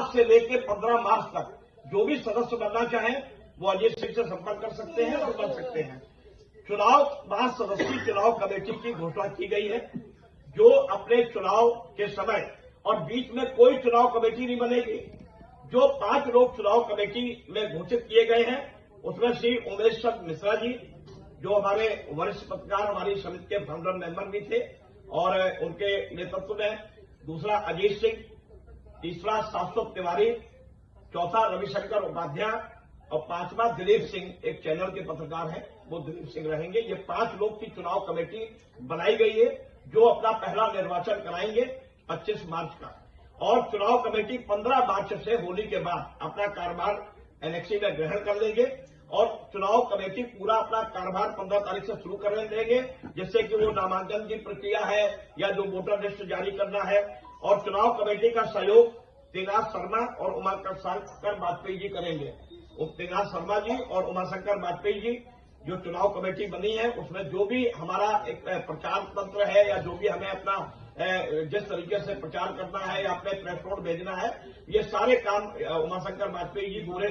आज से लेकर 15 मार्च तक जो भी सदस्य बनना चाहें वो अजीत सिंह से संपर्क कर सकते हैं और बन सकते हैं। चुनाव 5 सदस्यीय चुनाव कमेटी की घोषणा की गई है, जो अपने चुनाव के समय और बीच में कोई चुनाव कमेटी नहीं बनेगी। जो 5 लोग चुनाव कमेटी में घोषित किए गए हैं उसमें श्री उमेश चंद मिश्रा जी, जो हमारे वरिष्ठ पत्रकार हमारी समिति के फाउंडर मेंबर भी थे और उनके नेतृत्व में, दूसरा अजीत सिंह, तीसरा शाश्वत तिवारी, चौथा रविशंकर उपाध्याय और 5वां दिलीप सिंह, एक चैनल के पत्रकार हैं, वो दिलीप सिंह रहेंगे। ये 5 लोग की चुनाव कमेटी बनाई गई है, जो अपना पहला निर्वाचन कराएंगे 25 मार्च का। और चुनाव कमेटी 15 मार्च से होली के बाद अपना कार्यभार एनेक्सी में ग्रहण कर लेंगे और चुनाव कमेटी पूरा अपना कार्यभार 15 तारीख से शुरू कर देंगे, जिससे कि वो नामांकन की प्रक्रिया है या जो वोटर लिस्ट जारी करना है। और चुनाव कमेटी का सहयोग तेनाथ शर्मा और उमाशंकर वाजपेयी जी करेंगे। तेनाथ शर्मा जी और उमाशंकर वाजपेयी जी जो चुनाव कमेटी बनी है, उसमें जो भी हमारा एक प्रचार तंत्र है या जो भी हमें अपना जिस तरीके से प्रचार करना है या अपने प्रेस नोट भेजना है, ये सारे काम उमाशंकर वाजपेयी जी, पूरे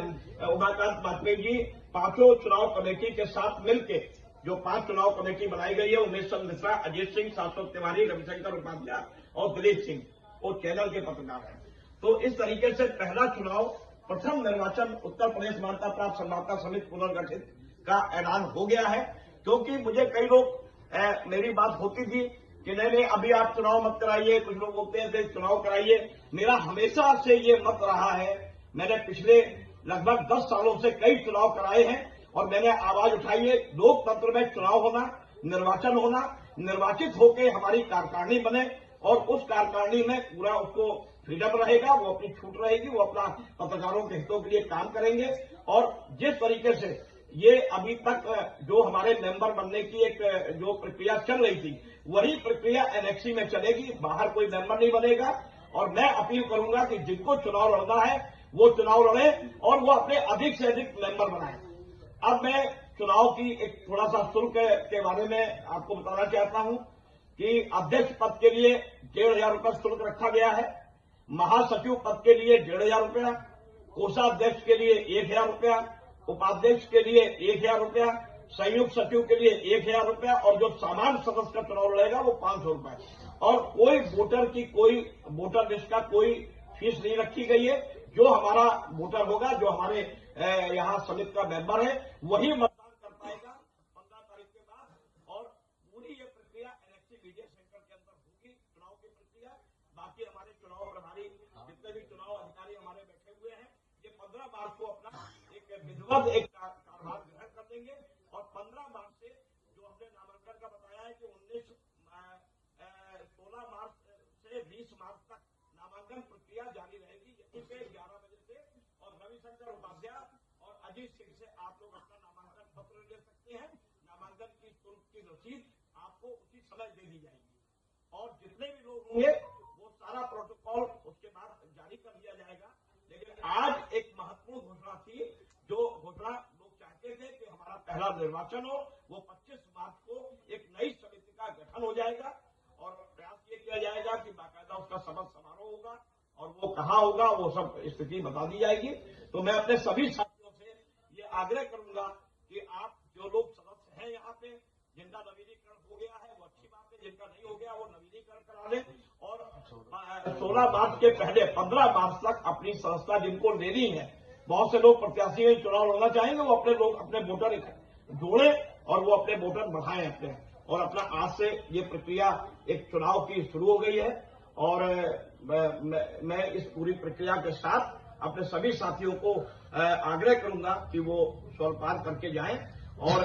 उमाकांत वाजपेयी जी 5 चुनाव कमेटी के साथ मिलके जो 5 चुनाव कमेटी बनाई गई है, उमेश चंद मिश्रा, अजीत सिंह, शाश्वत तिवारी, रविशंकर उपाध्याय और दिलीप सिंह, वो चैनल के पत्रकार हैं। तो इस तरीके से पहला चुनाव, प्रथम निर्वाचन उत्तर प्रदेश मान्यता प्राप्त संवाददाता समिति पुनर्गठित का ऐलान हो गया है। क्योंकि मुझे कई लोग मेरी बात होती थी कि नहीं अभी आप चुनाव मत कराइए, कुछ लोग बोलते हैं चुनाव कराइए। मेरा हमेशा से ये मत रहा है, मैंने पिछले लगभग 10 सालों से कई चुनाव कराए हैं और मैंने आवाज उठाई है, लोकतंत्र में चुनाव होना, निर्वाचन होना, निर्वाचित होकर हमारी कार्यकारिणी बने और उस कार्यकारिणी में पूरा उसको फ्रीडम रहेगा, वो अपनी छूट रहेगी, वो अपना पत्रकारों के हितों के लिए काम करेंगे। और जिस तरीके से ये अभी तक जो हमारे मेंबर बनने की एक जो प्रक्रिया चल रही थी, वही प्रक्रिया एनेक्सी में चलेगी, बाहर कोई मेंबर नहीं बनेगा। और मैं अपील करूंगा कि जिनको चुनाव लड़ना है वो चुनाव लड़े और वो अपने अधिक से अधिक मेंबर बनाए। अब मैं चुनाव की एक थोड़ा सा शुल्क के बारे में आपको बताना चाहता हूं कि अध्यक्ष पद के लिए 1,500 रुपये शुल्क रखा गया है, महासचिव पद के लिए 1,500 रुपया, कोषाध्यक्ष के लिए 1,000 रुपया, उपाध्यक्ष के लिए 1,000 रुपया, संयुक्त सचिव के लिए 1,000 रुपया और जो सामान्य सदस्य का चुनाव लड़ेगा वो 500 रुपए। और कोई वोटर लिस्ट का कोई फीस नहीं रखी गई है। जो हमारा वोटर होगा, जो हमारे यहाँ समिति का मेंबर है, वही मतदान कर पाएगा 15 तारीख के बाद। और पूरी ये प्रक्रिया एनेक्सी मीडिया सेंटर के अंदर होगी, चुनाव की प्रक्रिया। बाकी हमारे चुनाव प्रभारी जितने भी चुनाव अधिकारी हमारे बैठे हुए हैं, ये 15 मार्च को अपना एक विधिवत एक कार्यभार ग्रहण कर देंगे। और 15 मार्च से जो हमने नामांकन का बताया है कि 16 मार्च से 20 मार्च तक नामांकन प्रक्रिया जारी रहेगी, यहीं पे 11 बजे से। और रविशंकर उपाध्याय और अजीत सिंह से आप लोग अपना नामांकन पत्र ले सकते हैं। नामांकन की शुल्क की रसीद आपको उसी समय दे दी जाएगी और जितने भी लोग होंगे वो सारा प्रोटोकॉल उसके बाद जारी कर दिया जाएगा। लेकिन आज एक महत्वपूर्ण घोषणा थी, जो घोषणा लोग चाहते थे कि हमारा पहला निर्वाचन हो, वो 25 मार्च को एक नई समिति का गठन हो जाएगा और प्रयास ये किया जाएगा कि बाकायदा उसका शपथ समारोह होगा और वो कहाँ होगा वो सब स्थिति बता दी जाएगी। तो मैं अपने सभी साथियों से ये आग्रह करूंगा कि आप जो लोग सदस्य हैं यहाँ पे, जिनका नवीनीकरण हो गया है वो अच्छी बात है, जिनका नहीं हो गया वो नवीनीकरण करा लें। और 16 मार्च के पहले 15 मार्च तक अपनी संस्था जिनको लेनी है, बहुत से लोग प्रत्याशी चुनाव लड़ना चाहेंगे, वो अपने वोटर जोड़े और वो अपने वोटर बढ़ाएं अपने। और अपना आज से ये प्रक्रिया एक चुनाव की शुरू हो गई है और मैं इस पूरी प्रक्रिया के साथ अपने सभी साथियों को आग्रह करूंगा कि वो स्वरपार करके जाएं और